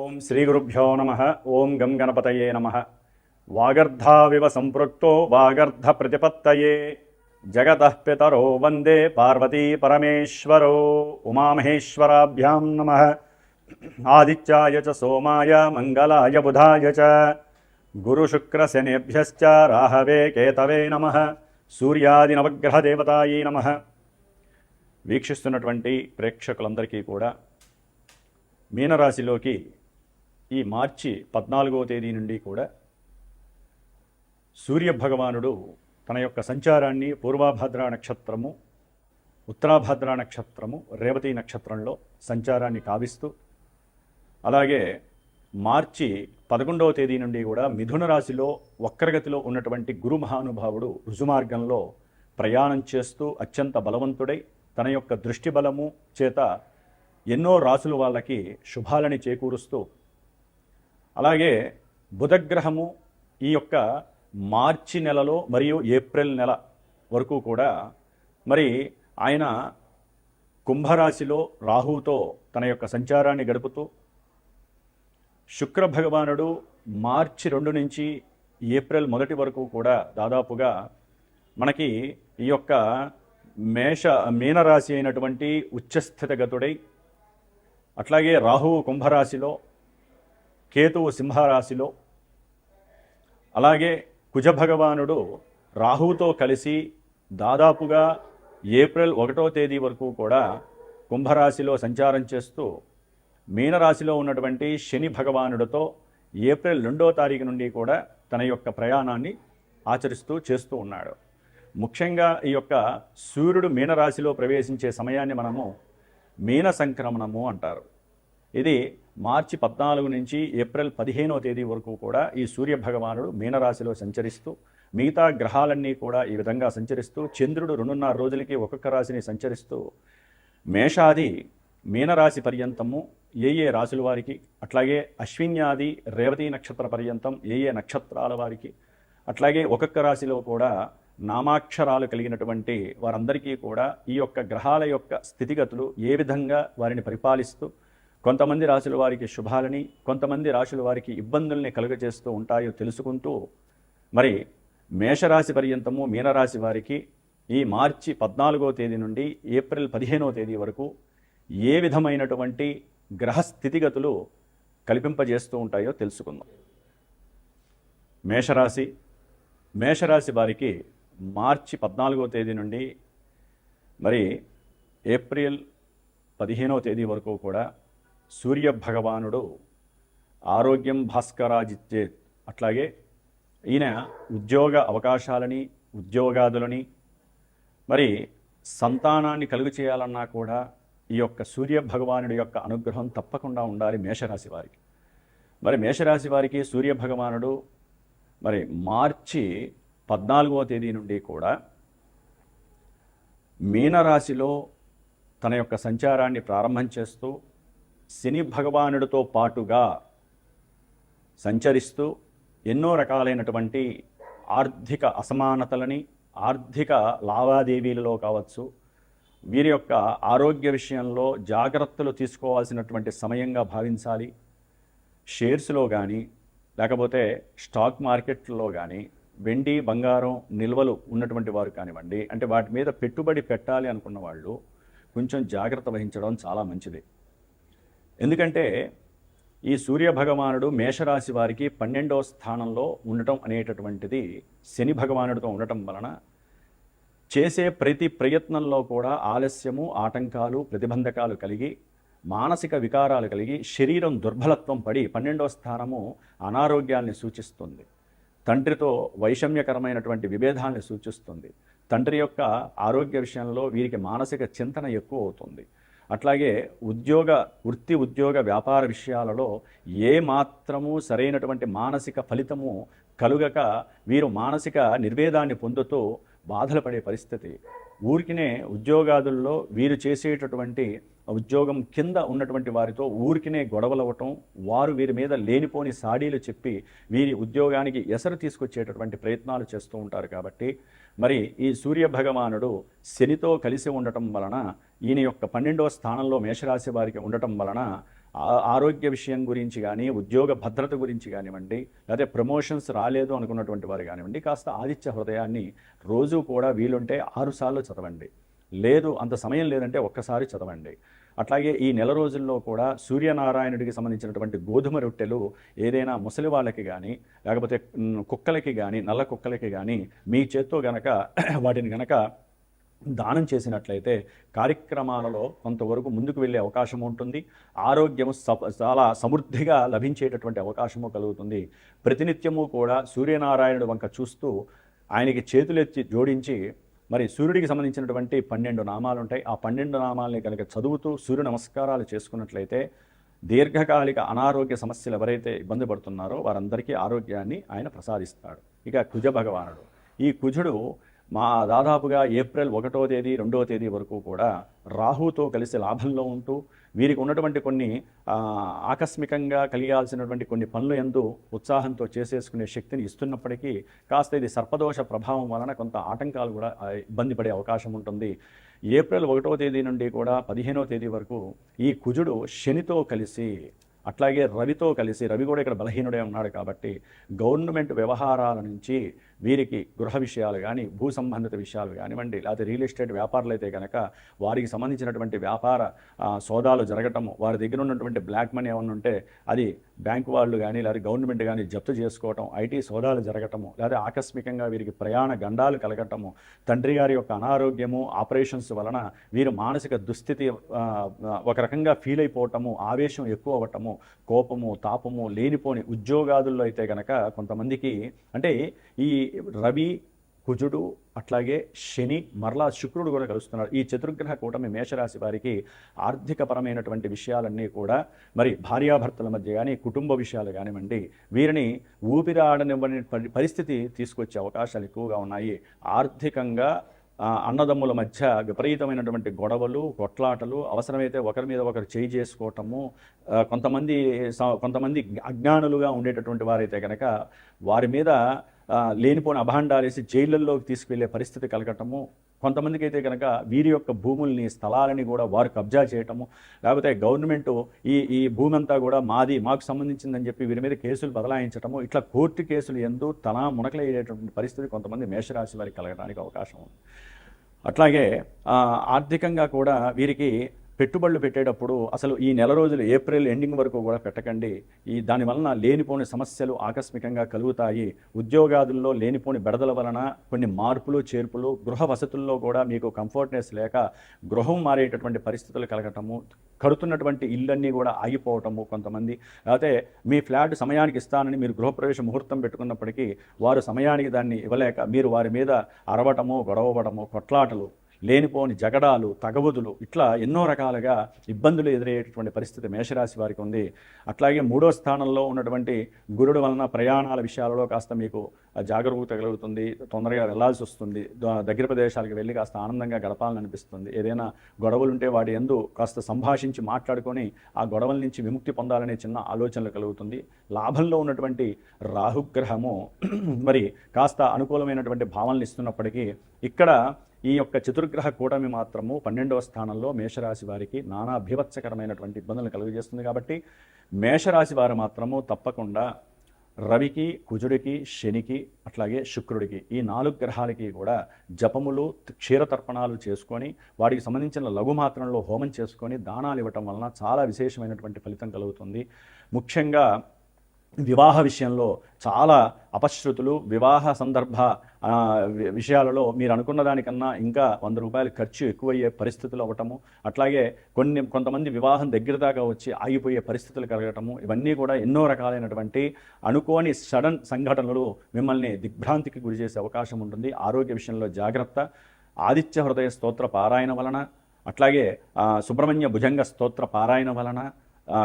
ఓం శ్రీ గురుభ్యో నమః. ఓం గం గణపతయే నమః. వాగర్ధావివ సంపృక్తో వాగర్ధ ప్రతిపత్తయే జగతః పితరో వందే పార్వతీ పరమేశ్వరో. ఉమామహేశ్వరాభ్యాం నమః. ఆదిత్యాయ చ సోమాయ మంగళాయ బుధాయ చ గురుశుక్రశనేభ్యశ్చ రాహవే కేతవే నమః. సూర్యాది నవగ్రహ దేవతాయే నమః. వీక్షిస్తున్నటువంటి ప్రేక్షకులందరికీ కూడా మీనరాశిలోకి ఈ మార్చి 14వ తేదీ నుండి కూడా సూర్యభగవానుడు తన యొక్క సంచారాన్ని పూర్వభద్ర నక్షత్రము, ఉత్తరాభద్ర నక్షత్రము, రేవతి నక్షత్రంలో సంచారాన్ని కావిస్తూ, అలాగే మార్చి 11వ తేదీ నుండి కూడా మిథున రాశిలో వక్రగతిలో ఉన్నటువంటి గురు మహానుభావుడు రుజుమార్గంలో ప్రయాణం చేస్తూ అత్యంత బలవంతుడై తన యొక్క దృష్టి బలము చేత ఎన్నో రాసుల వాళ్ళకి శుభాలని చేకూరుస్తూ, అలాగే బుధగ్రహము ఈ యొక్క మార్చి నెలలో మరియు ఏప్రిల్ నెల వరకు కూడా మరి ఆయన కుంభరాశిలో రాహువుతో తన యొక్క సంచారాన్ని గడుపుతూ, శుక్ర భగవానుడు మార్చి 2 నుంచి ఏప్రిల్ 1 వరకు కూడా దాదాపుగా మనకి ఈ యొక్క మీనరాశి అయినటువంటి ఉచ్చస్థితగతుడై, అట్లాగే రాహువు కుంభరాశిలో, కేతువు సింహరాశిలో, అలాగే కుజభగవానుడు రాహువుతో కలిసి దాదాపుగా ఏప్రిల్ 1వ తేదీ వరకు కూడా కుంభరాశిలో సంచారం చేస్తూ, మీనరాశిలో ఉన్నటువంటి శని భగవానుడితో ఏప్రిల్ 2వ తారీఖు నుండి కూడా తన యొక్క ప్రయాణాన్ని చేస్తూ ఉన్నాడు. ముఖ్యంగా ఈ యొక్క సూర్యుడు మీనరాశిలో ప్రవేశించే సమయాన్ని మనము మీన సంక్రమణము అంటారు. ఇది మార్చి 14 నుంచి ఏప్రిల్ 15వ తేదీ వరకు కూడా ఈ సూర్య భగవానుడు మీనరాశిలో సంచరిస్తూ, మిగతా గ్రహాలన్నీ కూడా ఈ విధంగా సంచరిస్తూ, చంద్రుడు 2.5 రోజులకి ఒక్కొక్క రాశిని సంచరిస్తూ మేషాది మీనరాశి పర్యంతము ఏ రాశుల వారికి, అట్లాగే అశ్విన్యాది రేవతి నక్షత్ర పర్యంతం ఏ నక్షత్రాల వారికి, అట్లాగే ఒక్కొక్క రాశిలో కూడా నామాక్షరాలు కలిగినటువంటి వారందరికీ కూడా ఈ యొక్క గ్రహాల యొక్క స్థితిగతులు ఏ విధంగా వారిని పరిపాలిస్తూ, కొంతమంది రాశుల వారికి శుభాలని, కొంతమంది రాశుల వారికి ఇబ్బందుల్ని కలుగజేస్తూ ఉంటాయో తెలుసుకుంటూ, మరి మేషరాశి పర్యంతము మీనరాశి వారికి ఈ మార్చి 14వ తేదీ నుండి ఏప్రిల్ 15వ తేదీ వరకు ఏ విధమైనటువంటి గ్రహ స్థితిగతులు కల్పింపజేస్తూ ఉంటాయో తెలుసుకుందాం. మేషరాశి వారికి మార్చి 14వ తేదీ నుండి మరి ఏప్రిల్ 15వ తేదీ వరకు కూడా సూర్య భగవానుడు ఆరోగ్యం భాస్కరాజిచ్చే, అట్లాగే ఈయన ఉద్యోగ అవకాశాలని, ఉద్యోగాదులని, మరి సంతానాన్ని కలుగు చేయాలన్నా కూడా ఈ యొక్క సూర్య భగవానుడి యొక్క అనుగ్రహం తప్పకుండా ఉండాలి మేషరాశి వారికి. మరి మేషరాశి వారికి సూర్య భగవానుడు మరి మార్చి 14వ తేదీ నుండి కూడా మీనరాశిలో తన యొక్క సంచారాన్ని ప్రారంభం చేస్తూ, శని భగవానుడితో పాటుగా సంచరిస్తూ ఎన్నో రకాలైనటువంటి ఆర్థిక అసమానతలని, ఆర్థిక లావాదేవీలలో కావచ్చు, వీరి యొక్క ఆరోగ్య విషయంలో జాగ్రత్తలు తీసుకోవాల్సినటువంటి సమయంగా భావించాలి. షేర్స్లో కానీ, లేకపోతే స్టాక్ మార్కెట్లో కానీ, వెండి బంగారం నిల్వలు ఉన్నటువంటి వారు కానివ్వండి, అంటే వాటి మీద పెట్టుబడి పెట్టాలి అనుకున్న వాళ్ళు కొంచెం జాగ్రత్త వహించడం చాలా మంచిది. ఎందుకంటే ఈ సూర్య భగవానుడు మేషరాశి వారికి 12వ స్థానంలో ఉండటం అనేటటువంటిది శని భగవానుడితో ఉండటం వలన చేసే ప్రతి ప్రయత్నంలో కూడా ఆలస్యము, ఆటంకాలు, ప్రతిబంధకాలు కలిగి, మానసిక వికారాలు కలిగి, శరీరం దుర్బలత్వం పడి 12వ స్థానము అనారోగ్యాన్ని సూచిస్తుంది. తండ్రితో వైషమ్యకరమైనటువంటి విభేదాన్ని సూచిస్తుంది. తండ్రి యొక్క ఆరోగ్య విషయంలో వీరికి మానసిక చింతన ఎక్కువ అవుతుంది. అట్లాగే వృత్తి ఉద్యోగ వ్యాపార విషయాలలో ఏ మాత్రము సరైనటువంటి మానసిక ఫలితము కలుగక వీరు మానసిక నిర్వేదాన్ని పొందుతూ బాధలు పడే పరిస్థితి. ఊరికినే ఉద్యోగాదుల్లో వీరు చేసేటటువంటి ఉద్యోగం కింద ఉన్నటువంటి వారితో ఊరికినే గొడవలవ్వటం, వారు వీరి మీద లేనిపోని సాడీలు చెప్పి వీరి ఉద్యోగానికి ఎసరు తీసుకొచ్చేటటువంటి ప్రయత్నాలు చేస్తూ ఉంటారు. కాబట్టి మరి ఈ సూర్య భగవానుడు శనితో కలిసి ఉండటం వలన, ఈయన యొక్క 12వ స్థానంలో మేషరాశి వారికి ఉండటం వలన ఆరోగ్య విషయం గురించి కానీ, ఉద్యోగ భద్రత గురించి కానివ్వండి, లేకపోతే ప్రమోషన్స్ రాలేదు అనుకున్నటువంటి వారు కానివ్వండి, కాస్త ఆదిత్య హృదయాన్ని రోజు కూడా వీలుంటే 6 సార్లు చదవండి. లేదు అంత సమయం లేదంటే ఒక్కసారి చదవండి. అట్లాగే ఈ నెల రోజుల్లో కూడా సూర్యనారాయణుడికి సంబంధించినటువంటి గోధుమ రొట్టెలు ఏదైనా ముసలి వాళ్ళకి కానీ, లేకపోతే కుక్కలకి కానీ, నల్ల కుక్కలకి కానీ మీ చేత్తో గనక వాటిని గనక దానం చేసినట్లయితే కార్యక్రమాలలో కొంతవరకు ముందుకు వెళ్ళే అవకాశం ఉంటుంది. ఆరోగ్యము చాలా సమృద్ధిగా లభించేటటువంటి అవకాశము కలుగుతుంది. ప్రతినిత్యము కూడా సూర్యనారాయణుడు వంక చూస్తూ ఆయనకి చేతులెత్తి జోడించి మరి సూర్యుడికి సంబంధించినటువంటి 12 నామాలు ఉంటాయి. ఆ 12 నామాలని కనుక చదువుతూ సూర్య నమస్కారాలు చేసుకున్నట్లయితే దీర్ఘకాలిక అనారోగ్య సమస్యలు ఎవరైతే ఇబ్బంది పడుతున్నారో వారందరికీ ఆరోగ్యాన్ని ఆయన ప్రసాదిస్తాడు. ఇక కుజ భగవానుడు, ఈ కుజుడు దాదాపుగా ఏప్రిల్ 1వ తేదీ 2వ తేదీ వరకు కూడా రాహుతో కలిసి లాభంలో ఉంటూ వీరికి ఉన్నటువంటి కొన్ని ఆకస్మికంగా కలిగాల్సినటువంటి కొన్ని పనులు యందు ఉత్సాహంతో చేసేసుకునే శక్తిని ఇస్తున్నప్పటికీ కాస్త ఇది సర్పదోష ప్రభావం వలన కొంత ఆటంకాలు కూడా ఇబ్బంది పడే అవకాశం ఉంటుంది. ఏప్రిల్ 1వ తేదీ నుండి కూడా 15వ తేదీ వరకు ఈ కుజుడు శనితో కలిసి, అట్లాగే రవితో కలిసి, రవి కూడా ఇక్కడ బలహీనుడే ఉన్నాడు కాబట్టి గవర్నమెంట్ వ్యవహారాల నుంచి వీరికి గృహ విషయాలు కానీ, భూ సంబంధిత విషయాలు కానివ్వండి, లేకపోతే రియల్ ఎస్టేట్ వ్యాపారులు అయితే కనుక వారికి సంబంధించినటువంటి వ్యాపార సోదాలు జరగటము, వారి దగ్గర ఉన్నటువంటి బ్లాక్ మనీ ఏమన్నా ఉంటే అది బ్యాంకు వాళ్ళు కానీ లేదా గవర్నమెంట్ కానీ జప్తు చేసుకోవటం, ఐటీ సోదాలు జరగటము, లేదా ఆకస్మికంగా వీరికి ప్రయాణ గండాలు కలగటము, తండ్రి గారి యొక్క అనారోగ్యము, ఆపరేషన్స్ వలన వీరు మానసిక దుస్థితి ఒక రకంగా ఫీల్ అయిపోవటము, ఆవేశం ఎక్కువ అవ్వటము, కోపము, తాపము, లేనిపోని ఉద్యోగాదుల్లో అయితే కనుక కొంతమందికి అంటే ఈ రవి, కుజుడు, అట్లాగే శని, మరలా శుక్రుడు కూడా కలుస్తున్నారు. ఈ చతుర్గ్రహ కూటమి మేషరాశి వారికి ఆర్థికపరమైనటువంటి విషయాలన్నీ కూడా మరి భార్యాభర్తల మధ్య కానీ, కుటుంబ విషయాలు కానివ్వండి, వీరిని ఊపిరాడనివ్వని పరిస్థితి తీసుకొచ్చే అవకాశాలు ఎక్కువగా ఉన్నాయి. ఆర్థికంగా అన్నదమ్ముల మధ్య విపరీతమైనటువంటి గొడవలు, కొట్లాటలు, అవసరమైతే ఒకరి మీద ఒకరు చేయి చేసుకోవటము, కొంతమంది అజ్ఞానులుగా ఉండేటటువంటి వారైతే కనుక వారి మీద లేనిపోని అభాండాలేసి జైళ్ళల్లోకి తీసుకువెళ్ళే పరిస్థితి కలగటము, కొంతమందికి అయితే కనుక వీరి యొక్క భూముల్ని, స్థలాలని కూడా వారు కబ్జా చేయటము, లేకపోతే గవర్నమెంట్ ఈ భూమి అంతా కూడా మాకు సంబంధించిందని చెప్పి వీరి మీద కేసులు బదలాయించటము, ఇట్లా కోర్టు కేసులు ఎందు తలా మునకలయ్యేటటువంటి పరిస్థితి కొంతమంది మేషరాశి వారికి కలగడానికి అవకాశం ఉంది. అట్లాగే ఆర్థికంగా కూడా వీరికి పెట్టుబడులు పెట్టేటప్పుడు అసలు ఈ నెల రోజులు ఏప్రిల్ ఎండింగ్ వరకు కూడా పెట్టకండి. దానివలన లేనిపోని సమస్యలు ఆకస్మికంగా కలుగుతాయి. ఉద్యోగాదుల్లో లేనిపోని బెడదల వలన కొన్ని మార్పులు చేర్పులు, గృహ వసతుల్లో కూడా మీకు కంఫర్ట్నెస్ లేక గృహం మారేటటువంటి పరిస్థితులు కలగటము, కడుతున్నటువంటి ఇళ్ళన్నీ కూడా ఆగిపోవటము, కొంతమంది లేకపోతే మీ ఫ్లాట్ సమయానికి ఇస్తానని మీరు గృహప్రవేశ ముహూర్తం పెట్టుకున్నప్పటికీ వారు సమయానికి దాన్ని ఇవ్వలేక మీరు వారి మీద అరవటము, గొడవపడము, కొట్లాటలు, లేనిపోని జగడాలు, తగవుదులు, ఇట్లా ఎన్నో రకాలుగా ఇబ్బందులు ఎదురయ్యేటటువంటి పరిస్థితి మేషరాశి వారికి ఉంది. అట్లాగే 3వ స్థానంలో ఉన్నటువంటి గురుడు వలన ప్రయాణాల విషయాలలో కాస్త మీకు జాగరూకత కలుగుతుంది. తొందరగా వెళ్లాల్సి వస్తుంది. దగ్గర ప్రదేశాలకు వెళ్ళి కాస్త ఆనందంగా గడపాలని అనిపిస్తుంది. ఏదైనా గొడవలు ఉంటే వాటి యందు కాస్త సంభాషించి మాట్లాడుకొని ఆ గొడవల నుంచి విముక్తి పొందాలనే చిన్న ఆలోచనలు కలుగుతుంది. లాభంలో ఉన్నటువంటి రాహుగ్రహము మరి కాస్త అనుకూలమైనటువంటి భావనలు ఇస్తున్నప్పటికీ ఇక్కడ ఈ యొక్క చతుర్గ్రహ కూటమి మాత్రము 12వ స్థానంలో మేషరాశి వారికి నానా భీభత్సకరమైనటువంటి ఇబ్బందులను కలుగజేస్తుంది. కాబట్టి మేషరాశి వారు మాత్రము తప్పకుండా రవికి, కుజుడికి, శనికి, అట్లాగే శుక్రుడికి, ఈ 4 గ్రహాలకి కూడా జపములు, క్షీరతర్పణాలు చేసుకొని వాటికి సంబంధించిన లఘుమాత్రంలో హోమం చేసుకొని దానాలు ఇవ్వటం వలన చాలా విశేషమైనటువంటి ఫలితం కలుగుతుంది. ముఖ్యంగా వివాహ విషయంలో చాలా అపశృతులు, వివాహ సందర్భ విషయాలలో మీరు అనుకున్న దానికన్నా ఇంకా 100 రూపాయలు ఖర్చు ఎక్కువయ్యే పరిస్థితులు అవ్వటము, అట్లాగే కొంతమంది వివాహం దగ్గర దాకా వచ్చి ఆగిపోయే పరిస్థితులు కలగటము, ఇవన్నీ కూడా ఎన్నో రకాలైనటువంటి అనుకోని సడన్ సంఘటనలు మిమ్మల్ని దిగ్భ్రాంతికి గురి చేసే అవకాశం ఉంటుంది. ఆరోగ్య విషయంలో జాగ్రత్త. ఆదిత్య హృదయ స్తోత్ర పారాయణ వలన, అట్లాగే సుబ్రహ్మణ్య భుజంగ స్తోత్ర పారాయణ వలన,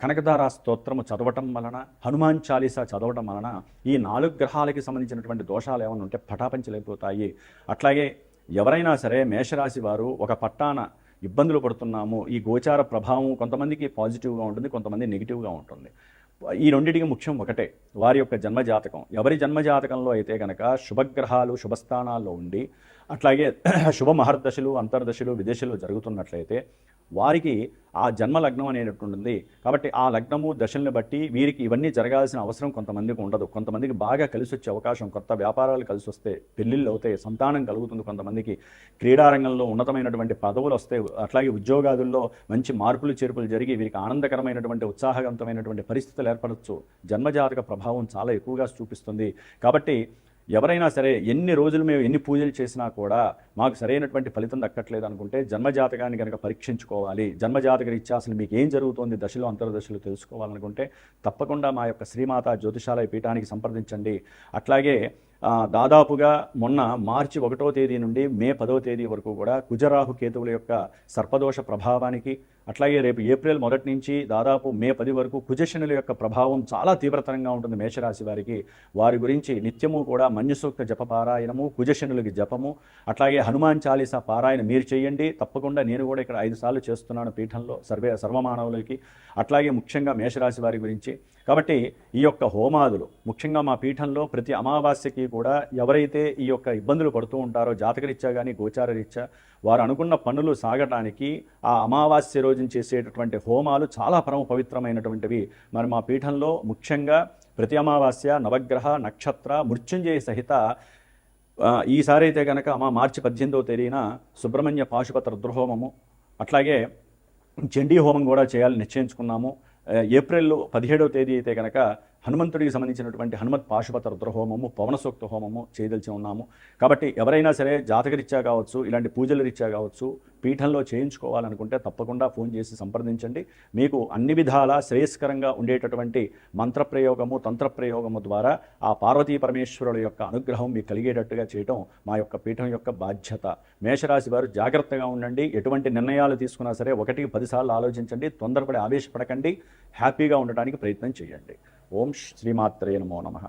కనకధార స్తోత్రము చదవటం వలన, హనుమాన్ చాలీసా చదవటం వలన ఈ 4 గ్రహాలకి సంబంధించినటువంటి దోషాలు ఏమైనా ఉంటే పటాపంచలైపోతాయి. అట్లాగే ఎవరైనా సరే మేషరాశి వారు ఒక పట్టాన ఇబ్బందులు పడుతున్నాము, ఈ గోచార ప్రభావం కొంతమందికి పాజిటివ్గా ఉంటుంది, కొంతమంది నెగిటివ్గా ఉంటుంది. ఈ రెండింటికి ముఖ్యం ఒకటే, వారి యొక్క జన్మజాతకం. ఎవరి జన్మజాతకంలో అయితే కనుక శుభగ్రహాలు శుభస్థానాల్లో ఉండి అట్లాగే శుభ మహర్దశలు, అంతర్దశలు, విదేశాలు జరుగుతున్నట్లయితే వారికి ఆ జన్మ లగ్నం అనేటటువంటిది. కాబట్టి ఆ లగ్నము దశల్ని బట్టి వీరికి ఇవన్నీ జరగాల్సిన అవసరం కొంతమందికి ఉండదు. కొంతమందికి బాగా కలిసి వచ్చే అవకాశం, కొత్త వ్యాపారాలు కలిసి వస్తే, పెళ్ళిళ్ళు అవుతాయి, సంతానం కలుగుతుంది, కొంతమందికి క్రీడారంగంలో ఉన్నతమైనటువంటి పదవులు వస్తాయి, అట్లాగే ఉద్యోగాదుల్లో మంచి మార్పులు చేర్పులు జరిగి వీరికి ఆనందకరమైనటువంటి ఉత్సాహవంతమైనటువంటి పరిస్థితులు ఏర్పడవచ్చు. జన్మజాతక ప్రభావం చాలా ఎక్కువగా చూపిస్తుంది. కాబట్టి ఎవరైనా సరే ఎన్ని రోజులు మేము ఎన్ని పూజలు చేసినా కూడా మాకు సరైనటువంటి ఫలితం దక్కట్లేదు అనుకుంటే జన్మజాతకాన్ని కనుక పరీక్షించుకోవాలి. జన్మజాతక రీత్యా అసలు మీకు ఏం జరుగుతోంది దశలో అంతర్దశలు తెలుసుకోవాలనుకుంటే తప్పకుండా మా యొక్క శ్రీమాత జ్యోతిషాలయ పీఠానికి సంప్రదించండి. అట్లాగే దాదాపుగా మొన్న మార్చి 1వ తేదీ నుండి మే 10వ తేదీ వరకు కూడా కుజరాహు కేతువుల యొక్క సర్పదోష ప్రభావానికి, అట్లాగే రేపు ఏప్రిల్ 1 నుంచి దాదాపు మే 10 వరకు కుజశనుల యొక్క ప్రభావం చాలా తీవ్రతరంగా ఉంటుంది మేషరాశి వారికి. వారి గురించి నిత్యము కూడా మన్యుసూక్త జప పారాయణము, కుజశనులకి జపము, అట్లాగే హనుమాన్ చాలీసా పారాయణ మీరు చేయండి. తప్పకుండా నేను కూడా ఇక్కడ 5 సార్లు చేస్తున్నాను పీఠంలో సర్వమానవులకి, అట్లాగే ముఖ్యంగా మేషరాశి వారి గురించి. కాబట్టి ఈ యొక్క హోమాదులు ముఖ్యంగా మా పీఠంలో ప్రతి అమావాస్యకి కూడా ఎవరైతే ఈ యొక్క ఇబ్బందులు పడుతూ ఉంటారో జాతకరీత్యా కానీ గోచార రీత్యా వారు అనుకున్న పనులు సాగటానికి ఆ అమావాస్య రోజున చేసేటటువంటి హోమాలు చాలా పరమ పవిత్రమైనటువంటివి. మరి మా పీఠంలో ముఖ్యంగా ప్రతి అమావాస్య నవగ్రహ నక్షత్ర మృత్యుంజయ సహిత ఈసారి అయితే కనుక మార్చి 18వ తేదీన సుబ్రహ్మణ్య పాశుపత రుద్రహోమము, అట్లాగే చండీ హోమం కూడా చేయాలని నిశ్చయించుకున్నాము. ఏప్రిల్ 17వ తేదీ అయితే కనుక హనుమంతుడికి సంబంధించినటువంటి హనుమత్ పాశుపత రుద్రహోమము, పవన సూక్త హోమము చేయదలిచి ఉన్నాము. కాబట్టి ఎవరైనా సరే జాతకరీత్యా కావచ్చు, ఇలాంటి పూజల రీత్యా కావచ్చు, పీఠంలో చేయించుకోవాలనుకుంటే తప్పకుండా ఫోన్ చేసి సంప్రదించండి. మీకు అన్ని విధాలా శ్రేయస్కరంగా ఉండేటటువంటి మంత్రప్రయోగము, తంత్రప్రయోగము ద్వారా ఆ పార్వతీ పరమేశ్వరుల యొక్క అనుగ్రహం మీకు కలిగేటట్టుగా చేయటం మా యొక్క పీఠం యొక్క బాధ్యత. మేషరాశి వారు జాగ్రత్తగా ఉండండి. ఎటువంటి నిర్ణయాలు తీసుకున్నా సరే 1కి 10 సార్లు ఆలోచించండి. తొందరపడి ఆవేశపడకండి. హ్యాపీగా ఉండటానికి ప్రయత్నం చేయండి. ఓం శ్రీమాత్రే నమో నమః.